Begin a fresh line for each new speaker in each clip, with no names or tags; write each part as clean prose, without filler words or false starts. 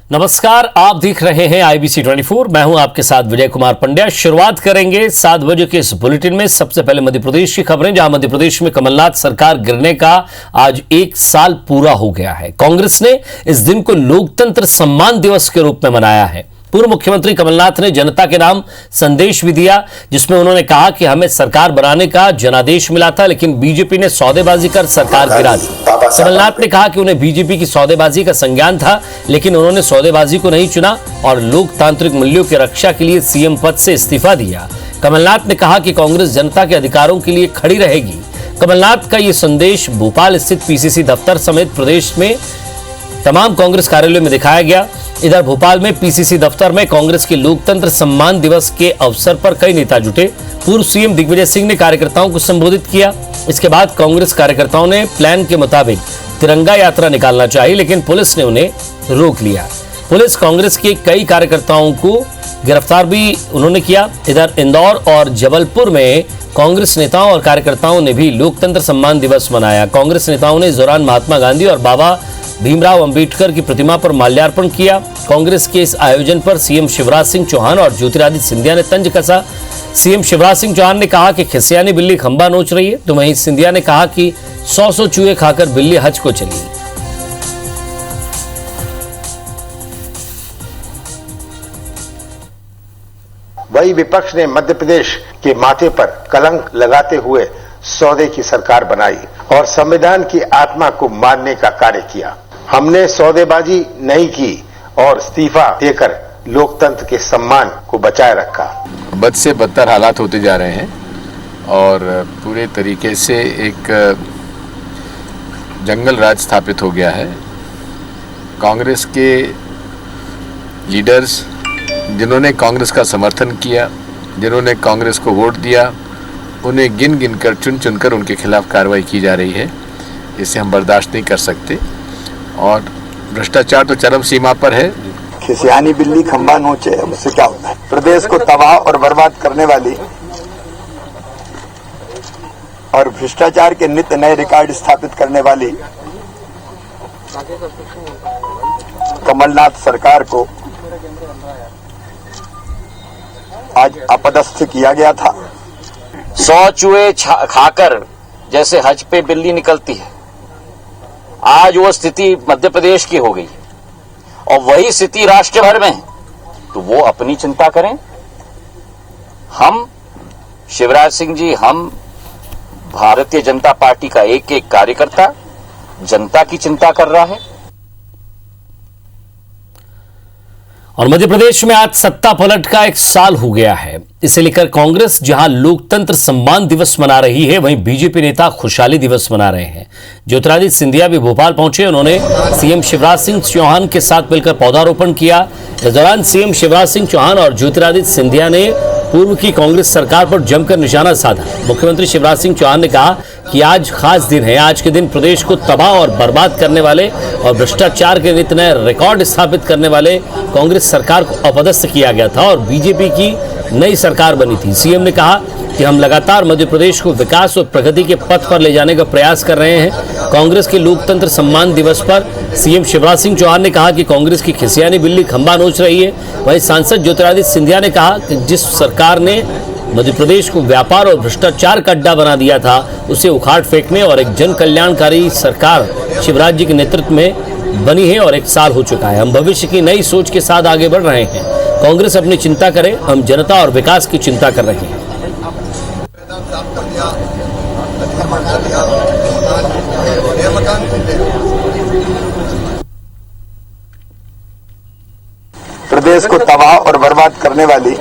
नमस्कार, आप देख रहे हैं IBC 24। मैं हूं आपके साथ विजय कुमार पंड्या। शुरुआत करेंगे 7 बजे के इस बुलेटिन में। सबसे पहले मध्य प्रदेश की खबरें, जहां मध्य प्रदेश में कमलनाथ सरकार गिरने का आज 1 साल पूरा हो गया है। कांग्रेस ने इस दिन को लोकतंत्र सम्मान दिवस के रूप में मनाया है। पूर्व मुख्यमंत्री कमलनाथ ने जनता के नाम संदेश भी दिया, जिसमें उन्होंने कहा कि हमें सरकार बनाने का जनादेश मिला था, लेकिन बीजेपी ने सौदेबाजी कर सरकार गिरा दी। कमलनाथ ने कहा कि उन्हें बीजेपी की सौदेबाजी का संज्ञान था, लेकिन उन्होंने सौदेबाजी को नहीं चुना और लोकतांत्रिक मूल्यों की रक्षा के लिए सीएम पद से इस्तीफा दिया। कमलनाथ ने कहा कि कांग्रेस जनता के अधिकारों के लिए खड़ी रहेगी। कमलनाथ का यह संदेश भोपाल स्थित पीसीसी दफ्तर समेत प्रदेश में तमाम कांग्रेस कार्यालयों में दिखाया गया। इधर भोपाल में पीसीसी दफ्तर में कांग्रेस के लोकतंत्र सम्मान दिवस के अवसर पर कई नेता जुटे। पूर्व सीएम दिग्विजय सिंह ने कार्यकर्ताओं को संबोधित किया। इसके बाद कांग्रेस कार्यकर्ताओं ने प्लान के मुताबिक तिरंगा यात्रा निकालना चाहिए, लेकिन पुलिस ने उन्हें रोक लिया। पुलिस कांग्रेस के कई कार्यकर्ताओं को गिरफ्तार भी उन्होंने किया। इधर इंदौर और जबलपुर में कांग्रेस नेताओं और कार्यकर्ताओं ने भी लोकतंत्र सम्मान दिवस मनाया। कांग्रेस नेताओं ने इस दौरान महात्मा गांधी और बाबा भीमराव अंबेडकर की प्रतिमा पर माल्यार्पण किया। कांग्रेस के इस आयोजन पर सीएम शिवराज सिंह चौहान और ज्योतिरादित्य सिंधिया ने तंज कसा। सीएम शिवराज सिंह चौहान ने कहा कि खिसियानी बिल्ली खंबा नोच रही है, तो वहीं सिंधिया ने कहा कि 100 चूहे खाकर बिल्ली हज को चली।
वही विपक्ष ने मध्य प्रदेश के माथे पर कलंक लगाते हुए सौदे की सरकार बनाई और संविधान की आत्मा को मारने का कार्य किया। हमने सौदेबाजी नहीं की और इस्तीफा देकर लोकतंत्र के सम्मान को बचाए रखा।
बद से बदतर हालात होते जा रहे हैं और पूरे तरीके से एक जंगल राज स्थापित हो गया है। कांग्रेस के लीडर्स, जिन्होंने कांग्रेस का समर्थन किया, जिन्होंने कांग्रेस को वोट दिया, उन्हें गिन गिन कर चुन चुन कर उनके खिलाफ कार्रवाई की जा रही है। इसे हम बर्दाश्त नहीं कर सकते और भ्रष्टाचार तो चरम सीमा पर है।
खिसियानी बिल्ली खंबा नोचे, अब उससे क्या होता है। प्रदेश को तबाह और बर्बाद करने वाली और भ्रष्टाचार के नित्य नए रिकॉर्ड स्थापित करने वाली कमलनाथ सरकार को आज अपदस्थ किया गया था।
100 चूहे खाकर जैसे हज पे बिल्ली निकलती है, आज वो स्थिति मध्य प्रदेश की हो गई और वही स्थिति राष्ट्र भर में है। तो वो अपनी चिंता करें। हम शिवराज सिंह जी, हम भारतीय जनता पार्टी का एक एक कार्यकर्ता जनता की चिंता कर रहा है।
और मध्य प्रदेश में आज सत्ता पलट का 1 साल हो गया है। इसे लेकर कांग्रेस जहां लोकतंत्र सम्मान दिवस मना रही है, वहीं बीजेपी नेता खुशहाली दिवस मना रहे हैं। ज्योतिरादित्य सिंधिया भी भोपाल पहुंचे। उन्होंने सीएम शिवराज सिंह चौहान के साथ मिलकर पौधारोपण किया। इस दौरान सीएम शिवराज सिंह चौहान और ज्योतिरादित्य सिंधिया ने पूर्व की कांग्रेस सरकार पर जमकर निशाना साधा। मुख्यमंत्री शिवराज सिंह चौहान ने कहा कि आज खास दिन है। आज के दिन प्रदेश को तबाह और बर्बाद करने वाले और भ्रष्टाचार के नित्य नए रिकॉर्ड स्थापित करने वाले कांग्रेस सरकार को अपदस्थ किया गया था और बीजेपी की नई सरकार बनी थी। सीएम ने कहा कि हम लगातार मध्य प्रदेश को विकास और प्रगति के पथ पर ले जाने का प्रयास कर रहे हैं। कांग्रेस के लोकतंत्र सम्मान दिवस पर सीएम शिवराज सिंह चौहान ने कहा कि कांग्रेस की खिसियानी बिल्ली खंबा नोच रही है। वहीं सांसद ज्योतिरादित्य सिंधिया ने कहा कि जिस सरकार ने मध्य प्रदेश को व्यापार और भ्रष्टाचार का अड्डा बना दिया था, उसे उखाड़ फेंकने और एक जन कल्याणकारी सरकार शिवराज जी के नेतृत्व में बनी है और 1 साल हो चुका है। हम भविष्य की नई सोच के साथ आगे बढ़ रहे हैं। कांग्रेस अपनी चिंता करे, हम जनता और विकास की चिंता कर रहे हैं।
प्रदेश को तबाह और बर्बाद करने वाली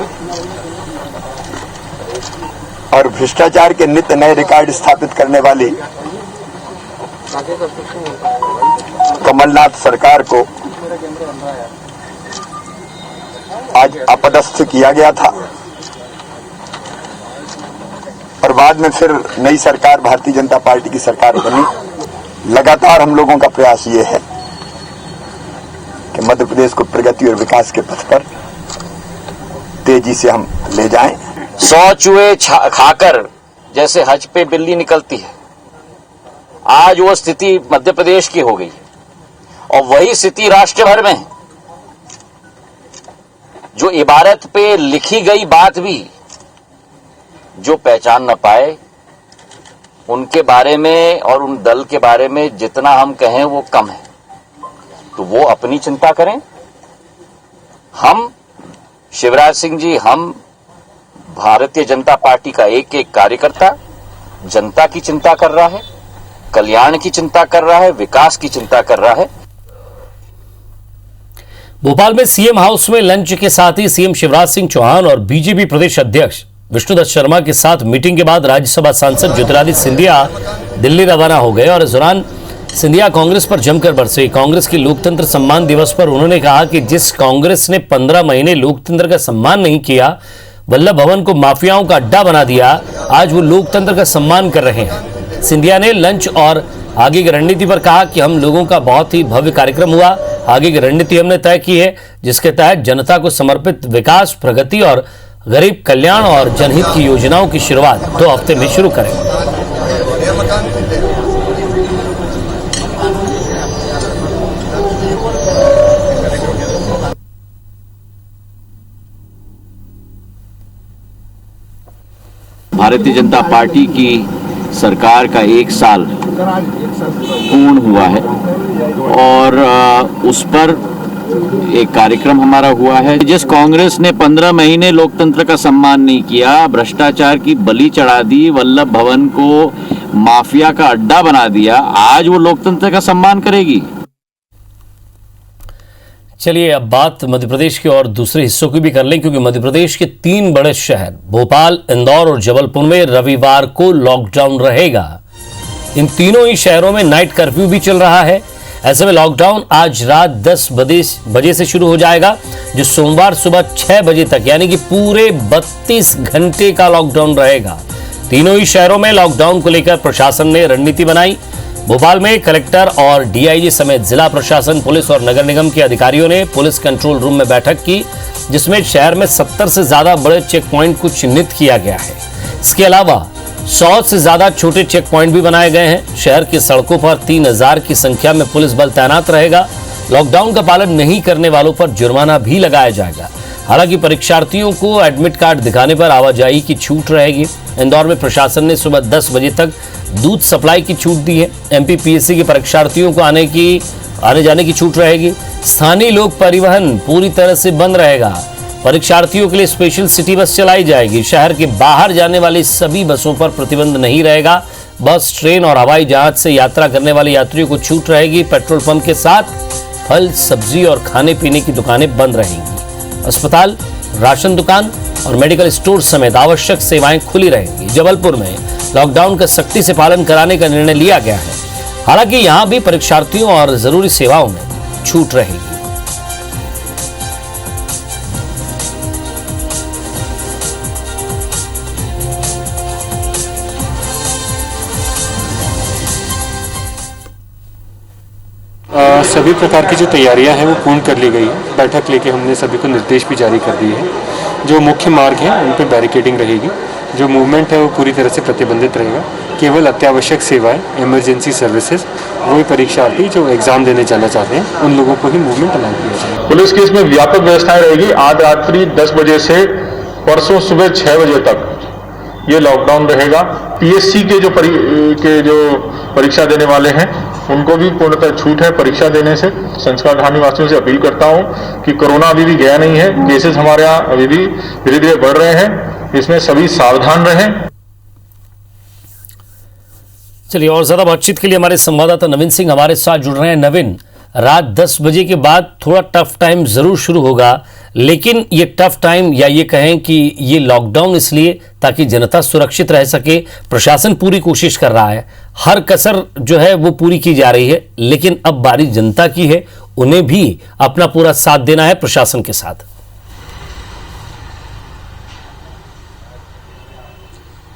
और भ्रष्टाचार के नित्य नए रिकॉर्ड स्थापित करने वाली कमलनाथ सरकार को आज अपदस्थ किया गया था और बाद में फिर नई सरकार भारतीय जनता पार्टी की सरकार बनी। लगातार हम लोगों का प्रयास ये है कि मध्य प्रदेश को प्रगति और विकास के पथ पर तेजी से हम ले जाएं।
100 चूहे खाकर जैसे हज पे बिल्ली निकलती है, आज वो स्थिति मध्य प्रदेश की हो गई और वही स्थिति राष्ट्र भर में है। जो इबारत पे लिखी गई बात भी जो पहचान न पाए, उनके बारे में और उन दल के बारे में जितना हम कहें वो कम है। तो वो अपनी चिंता करें। हम शिवराज सिंह जी, हम भारतीय जनता पार्टी का एक एक कार्यकर्ता जनता की चिंता कर रहा है, कल्याण की चिंता कर रहा है, विकास की चिंता कर रहा है।
भोपाल में सीएम हाउस में लंच के साथ ही सीएम शिवराज सिंह चौहान और बीजेपी प्रदेश अध्यक्ष विष्णुदत्त शर्मा के साथ मीटिंग के बाद राज्यसभा सांसद ज्योतिरादित्य सिंधिया दिल्ली रवाना हो गए और इस दौरान सिंधिया कांग्रेस पर जमकर बरसे। कांग्रेस के लोकतंत्र सम्मान दिवस पर उन्होंने कहा कि जिस कांग्रेस ने 15 महीने लोकतंत्र का सम्मान नहीं किया, वल्लभ भवन को माफियाओं का अड्डा बना दिया, आज वो लोकतंत्र का सम्मान कर रहे हैं। सिंधिया ने लंच और आगे की रणनीति पर कहा कि हम लोगों का बहुत ही भव्य कार्यक्रम हुआ। आगे की रणनीति हमने तय की है, जिसके तहत जनता को समर्पित विकास, प्रगति और गरीब कल्याण और जनहित की योजनाओं की शुरुआत 2 हफ्ते में शुरू करें।
भारतीय जनता पार्टी की सरकार का 1 साल पूर्ण हुआ है और उस पर एक कार्यक्रम हमारा हुआ है। जिस कांग्रेस ने 15 महीने लोकतंत्र का सम्मान नहीं किया, भ्रष्टाचार की बलि चढ़ा दी, वल्लभ भवन को माफिया का अड्डा बना दिया, आज वो लोकतंत्र का सम्मान करेगी।
चलिए अब बात मध्य प्रदेश के और दूसरे हिस्सों की भी कर लें, क्योंकि मध्य प्रदेश के 3 बड़े शहर भोपाल, इंदौर और जबलपुर में रविवार को लॉकडाउन रहेगा। इन तीनों ही शहरों में नाइट कर्फ्यू भी चल रहा है। ऐसे में लॉकडाउन आज रात 10 बजे से शुरू हो जाएगा, जो सोमवार सुबह 6 बजे तक यानी कि पूरे 32 घंटे का लॉकडाउन रहेगा। तीनों ही शहरों में लॉकडाउन को लेकर प्रशासन ने रणनीति बनाई। भोपाल में कलेक्टर और डीआईजी समेत जिला प्रशासन, पुलिस और नगर निगम के अधिकारियों ने पुलिस कंट्रोल रूम में बैठक की, जिसमें शहर में 70 से ज्यादा बड़े चेक पॉइंट को चिन्हित किया गया है। इसके अलावा 100 से ज्यादा छोटे चेक पॉइंट भी बनाए गए हैं। शहर की सड़कों पर 3000 की संख्या में पुलिस बल तैनात रहेगा। लॉकडाउन का पालन नहीं करने वालों पर जुर्माना भी लगाया जाएगा। हालांकि परीक्षार्थियों को एडमिट कार्ड दिखाने पर आवाजाही की छूट रहेगी। इंदौर में प्रशासन ने सुबह 10 बजे तक दूध सप्लाई की छूट दी है। एमपीपीएससी के परीक्षार्थियों को आने जाने की छूट रहेगी। स्थानीय लोक परिवहन पूरी तरह से बंद रहेगा। परीक्षार्थियों के लिए स्पेशल सिटी बस चलाई जाएगी। शहर के बाहर जाने वाली सभी बसों पर प्रतिबंध नहीं रहेगा। बस, ट्रेन और हवाई जहाज से यात्रा करने वाले यात्रियों को छूट रहेगी। पेट्रोल पंप के साथ फल, सब्जी और खाने पीने की दुकानें बंद रहेंगी। अस्पताल, राशन दुकान और मेडिकल स्टोर समेत आवश्यक सेवाएं खुली रहेंगी। जबलपुर में लॉकडाउन का सख्ती से पालन कराने का निर्णय लिया गया है। हालांकि यहां भी परीक्षार्थियों और जरूरी सेवाओं में छूट रहेगी।
सभी प्रकार की जो तैयारियां हैं वो पूर्ण कर ली गई है। बैठक लेके हमने सभी को निर्देश भी जारी कर दिए हैं। जो मुख्य मार्ग हैं उन पर बैरिकेडिंग रहेगी। जो मूवमेंट है वो पूरी तरह से प्रतिबंधित रहेगा। केवल अत्यावश्यक सेवाएं, इमरजेंसी सर्विसेज, वही परीक्षार्थी जो एग्जाम देने जाना चाहते हैं उन लोगों को ही मूवमेंट अलाउ किया जाएगा।
पुलिस की इसमें व्यापक व्यवस्थाएं रहेगी। आज रात्रि 10 बजे से परसों सुबह 6 बजे तक ये लॉकडाउन रहेगा। पीएससी के जो परीक्षा देने वाले हैं उनको भी पूर्णतः छूट है परीक्षा देने से। संस्कारधाम निवासियों से अपील करता हूं कि कोरोना अभी भी गया नहीं है। केसेस हमारे यहाँ अभी भी धीरे धीरे बढ़ रहे हैं, इसमें सभी सावधान रहें।
चलिए और ज्यादा बातचीत के लिए हमारे संवाददाता नवीन सिंह हमारे साथ जुड़ रहे हैं। नवीन, रात 10 बजे के बाद थोड़ा टफ टाइम जरूर शुरू होगा, लेकिन ये टफ टाइम या ये कहें कि ये लॉकडाउन इसलिए ताकि जनता सुरक्षित रह सके। प्रशासन पूरी कोशिश कर रहा है, हर कसर जो है वो पूरी की जा रही है, लेकिन अब बारी जनता की है, उन्हें भी अपना पूरा साथ देना है प्रशासन के साथ।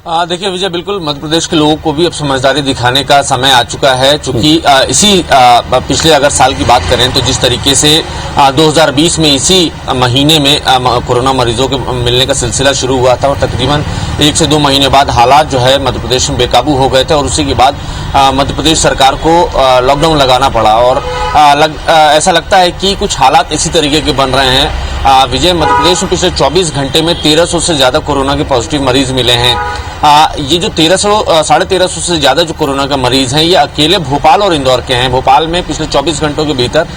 देखिए विजय, बिल्कुल मध्य प्रदेश के लोगों को भी अब समझदारी दिखाने का समय आ चुका है, चूंकि इसी पिछले अगर साल की बात करें तो जिस तरीके से 2020 में इसी महीने में कोरोना मरीजों के मिलने का सिलसिला शुरू हुआ था और तकरीबन 1 से 2 महीने बाद हालात जो है मध्य प्रदेश में बेकाबू हो गए थे और उसी के बाद मध्य प्रदेश सरकार को लॉकडाउन लगाना पड़ा और ऐसा लगता है कि कुछ हालात इसी तरीके के बन रहे हैं। विजय, मध्य प्रदेश में पिछले 24 घंटे में 1300 से ज्यादा कोरोना के पॉजिटिव मरीज मिले हैं। ये जो 1350 से ज्यादा जो कोरोना का मरीज हैं ये अकेले भोपाल और इंदौर के हैं। भोपाल में पिछले 24 घंटों के भीतर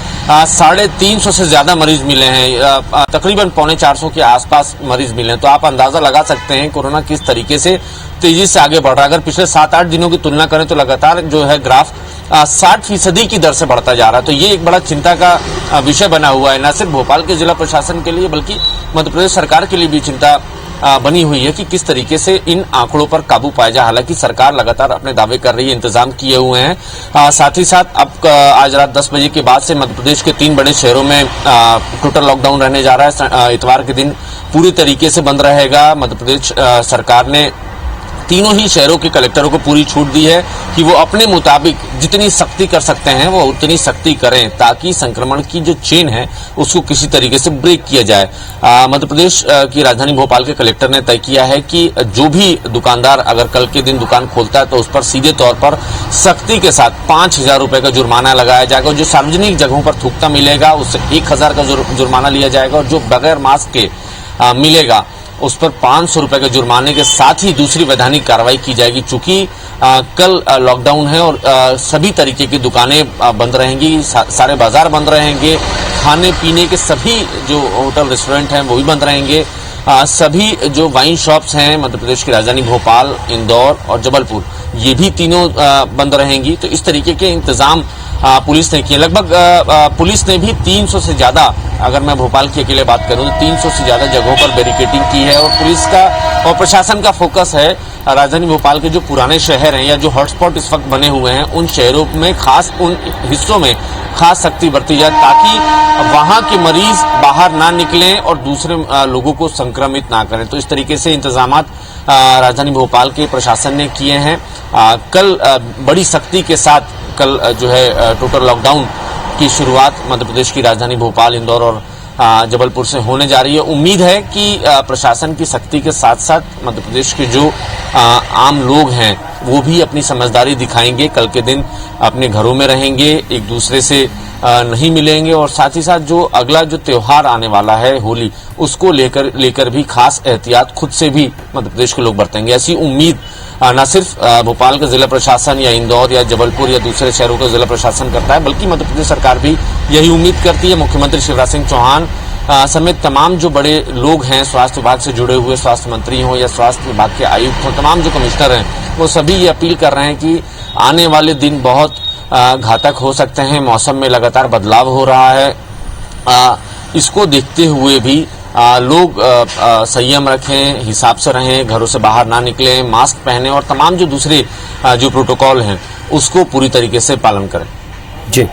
350 से ज्यादा मरीज मिले हैं, तकरीबन 350 के आसपास मरीज मिले हैं। तो आप अंदाजा लगा सकते हैं कोरोना किस तरीके से तेजी से आगे बढ़ रहा है। अगर पिछले 7-8 दिनों की तुलना करें तो लगातार जो है ग्राफ 60% की दर से बढ़ता जा रहा है। तो ये एक बड़ा चिंता का विषय बना हुआ है, न सिर्फ भोपाल के जिला प्रशासन के लिए बल्कि मध्य प्रदेश सरकार के लिए भी चिंता बनी हुई है कि किस तरीके से इन आंकड़ों पर काबू पाया जाए। हालांकि सरकार लगातार अपने दावे कर रही है, इंतजाम किए हुए हैं। साथ ही साथ अब आज रात 10 बजे के बाद से मध्य प्रदेश के 3 बड़े शहरों में टोटल लॉकडाउन रहने जा रहा है। इतवार के दिन पूरी तरीके से बंद रहेगा। मध्य प्रदेश सरकार ने तीनों ही शहरों के कलेक्टरों को पूरी छूट दी है कि वो अपने मुताबिक जितनी सख्ती कर सकते हैं वो उतनी सख्ती करें ताकि संक्रमण की जो चेन है उसको किसी तरीके से ब्रेक किया जाए। मध्य प्रदेश की राजधानी भोपाल के कलेक्टर ने तय किया है कि जो भी दुकानदार अगर कल के दिन दुकान खोलता है तो उस पर सीधे तौर पर सख्ती के साथ 5,000 रुपए का जुर्माना लगाया जाएगा। जो सार्वजनिक जगहों पर थूकता मिलेगा उससे 1,000 का जुर्माना लिया जाएगा और जो बगैर मास्क के मिलेगा उस पर 500 रुपए के जुर्माने के साथ ही दूसरी वैधानिक कार्रवाई की जाएगी। चूंकि कल लॉकडाउन है और सभी तरीके की दुकानें बंद रहेंगी, सारे बाजार बंद रहेंगे, खाने पीने के सभी जो होटल रेस्टोरेंट हैं वो भी बंद रहेंगे। सभी जो वाइन शॉप्स हैं मध्य प्रदेश की राजधानी भोपाल, इंदौर और जबलपुर ये भी तीनों बंद रहेंगी। तो इस तरीके के इंतजाम पुलिस ने किए। लगभग पुलिस ने भी 300 से ज्यादा, अगर मैं भोपाल की अकेले बात करूं तो 300 से ज्यादा जगहों पर बैरिकेडिंग की है और पुलिस का और प्रशासन का फोकस है राजधानी भोपाल के जो पुराने शहर हैं या जो हॉटस्पॉट इस वक्त बने हुए हैं उन शहरों में खास उन हिस्सों में खास सख्ती बरती जाए ताकि वहां के मरीज बाहर ना निकलें और दूसरे लोगों को संक्रमित ना करें। तो इस तरीके से इंतजामात राजधानी भोपाल के प्रशासन ने किए हैं। कल बड़ी सख्ती के साथ कल जो है टोटल लॉकडाउन की शुरुआत मध्य प्रदेश की राजधानी भोपाल, इंदौर और जबलपुर से होने जा रही है। उम्मीद है कि प्रशासन की सख्ती के साथ साथ मध्य प्रदेश के जो आम लोग हैं वो भी अपनी समझदारी दिखाएंगे, कल के दिन अपने घरों में रहेंगे, एक दूसरे से नहीं मिलेंगे और साथ ही साथ जो अगला जो त्योहार आने वाला है होली, उसको लेकर भी खास एहतियात खुद से भी मध्य प्रदेश के लोग बरतेंगे। ऐसी उम्मीद न सिर्फ भोपाल का जिला प्रशासन या इंदौर या जबलपुर या दूसरे शहरों का जिला प्रशासन करता है बल्कि मध्य प्रदेश सरकार भी यही उम्मीद करती है। मुख्यमंत्री शिवराज सिंह चौहान समेत तमाम जो बड़े लोग हैं स्वास्थ्य विभाग से जुड़े हुए, स्वास्थ्य मंत्री हों या स्वास्थ्य विभाग के आयुक्त हों, तमाम जो कमिश्नर हैं वो सभी ये अपील कर रहे हैं कि आने वाले दिन बहुत घातक हो सकते हैं। मौसम में लगातार बदलाव हो रहा है, इसको देखते हुए भी लोग संयम रखें, हिसाब से रहें, घरों से बाहर ना निकलें, मास्क पहनें और तमाम जो दूसरे जो प्रोटोकॉल हैं उसको पूरी तरीके से पालन करें।
जी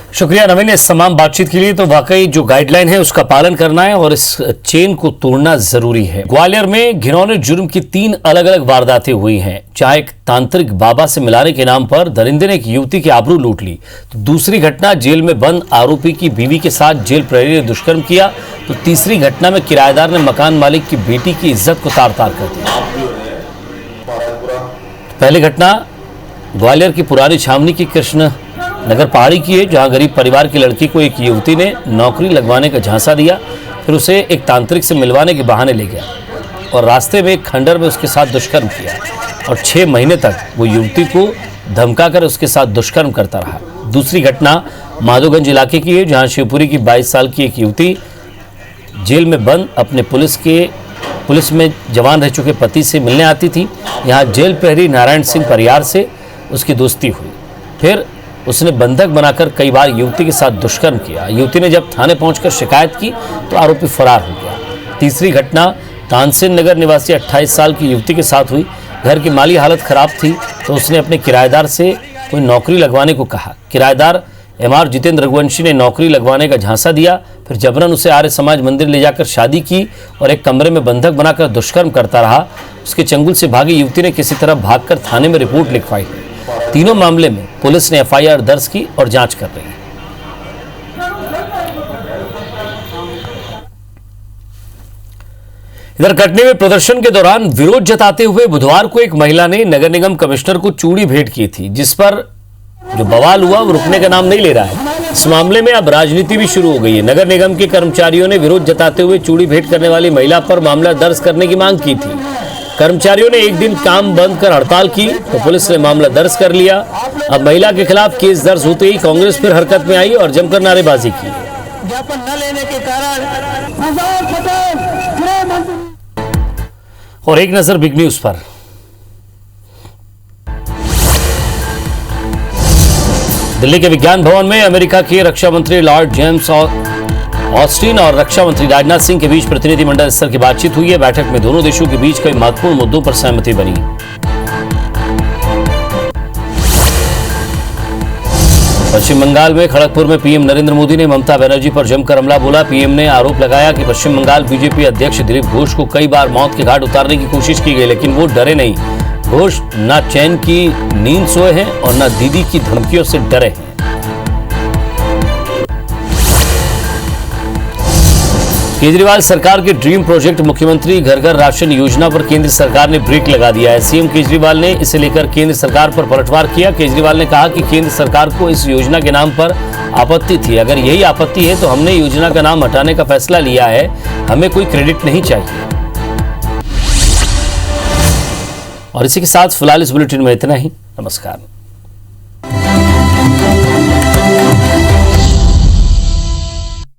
शुक्रिया नवीन इस तमाम बातचीत के लिए। तो वाकई जो गाइडलाइन है उसका पालन करना है और इस चेन को तोड़ना जरूरी है। ग्वालियर में घिनौने जुर्म की 3 अलग अलग वारदातें हुई हैं। जहां एक तांत्रिक बाबा से मिलाने के नाम पर दरिंदे ने एक युवती की आबरू लूट ली, तो दूसरी घटना जेल में बंद आरोपी की बीवी के साथ जेल प्रहरी ने दुष्कर्म किया, तो तीसरी घटना में किराएदार ने मकान मालिक की बेटी की इज्जत को तार-तार कर दिया। पहली घटना ग्वालियर की पुरानी छावनी की कृष्ण नगर पहाड़ी की है, जहां गरीब परिवार की लड़की को एक युवती ने नौकरी लगवाने का झांसा दिया, फिर उसे एक तांत्रिक से मिलवाने के बहाने ले गया और रास्ते में एक खंडर में उसके साथ दुष्कर्म किया और 6 महीने तक वो युवती को धमकाकर उसके साथ दुष्कर्म करता रहा। दूसरी घटना माधोगंज इलाके की है, जहां शिवपुरी की 22 साल की एक युवती जेल में बंद अपने पुलिस में जवान रह चुके पति से मिलने आती थी। यहाँ जेल प्रहरी नारायण सिंह परियार से उसकी दोस्ती हुई, फिर उसने बंधक बनाकर कई बार युवती के साथ दुष्कर्म किया। युवती ने जब थाने पहुंचकर शिकायत की तो आरोपी फरार हो गया। तीसरी घटना तानसेन नगर निवासी 28 साल की युवती के साथ हुई। घर की माली हालत खराब थी तो उसने अपने किराएदार से कोई नौकरी लगवाने को कहा। किराएदार एमआर जितेंद्र रघुवंशी ने नौकरी लगवाने का झांसा दिया, फिर जबरन उसे आर्य समाज मंदिर ले जाकर शादी की और एक कमरे में बंधक बनाकर दुष्कर्म करता रहा। उसके चंगुल से भागी युवती ने किसी तरह भागकर थाने में रिपोर्ट लिखवाई है। तीनों मामले में पुलिस ने एफआईआर दर्ज की और जांच कर रही है। इधर कटनी में प्रदर्शन के दौरान विरोध जताते हुए बुधवार को एक महिला ने नगर निगम कमिश्नर को चूड़ी भेंट की थी, जिस पर जो बवाल हुआ वो रुकने का नाम नहीं ले रहा है। इस मामले में अब राजनीति भी शुरू हो गई है। नगर निगम के कर्मचारियों ने विरोध जताते हुए चूड़ी भेंट करने वाली महिला पर मामला दर्ज करने की मांग की थी। कर्मचारियों ने एक दिन काम बंद कर हड़ताल की तो पुलिस ने मामला दर्ज कर लिया। अब महिला के खिलाफ केस दर्ज होते ही कांग्रेस फिर हरकत में आई और जमकर नारेबाजी की।
ज्ञापन न लेने के कारण
और एक नजर बिग न्यूज पर। दिल्ली के विज्ञान भवन में अमेरिका के रक्षा मंत्री लॉर्ड जेम्स ऑस्टिन और रक्षा मंत्री राजनाथ सिंह के बीच प्रतिनिधिमंडल स्तर की बातचीत हुई है। बैठक में दोनों देशों के बीच कई महत्वपूर्ण मुद्दों पर सहमति बनी। पश्चिम बंगाल में खड़गपुर में पीएम नरेंद्र मोदी ने ममता बनर्जी पर जमकर हमला बोला। पीएम ने आरोप लगाया कि पश्चिम बंगाल बीजेपी अध्यक्ष दिलीप घोष को कई बार मौत के घाट उतारने की कोशिश की गई, लेकिन वो डरे नहीं। घोष न चैन की नींद सोए हैं और न दीदी की धमकियों से डरे हैं। केजरीवाल सरकार के ड्रीम प्रोजेक्ट मुख्यमंत्री घर घर राशन योजना पर केंद्र सरकार ने ब्रेक लगा दिया है। सीएम केजरीवाल ने इसे लेकर केंद्र सरकार पर पलटवार किया। केजरीवाल ने कहा कि केंद्र सरकार को इस योजना के नाम पर आपत्ति थी। अगर यही आपत्ति है तो हमने योजना का नाम हटाने का फैसला लिया है, हमें कोई क्रेडिट नहीं चाहिए। और इसी के साथ फिलहाल इस बुलेटिन में इतना ही। नमस्कार।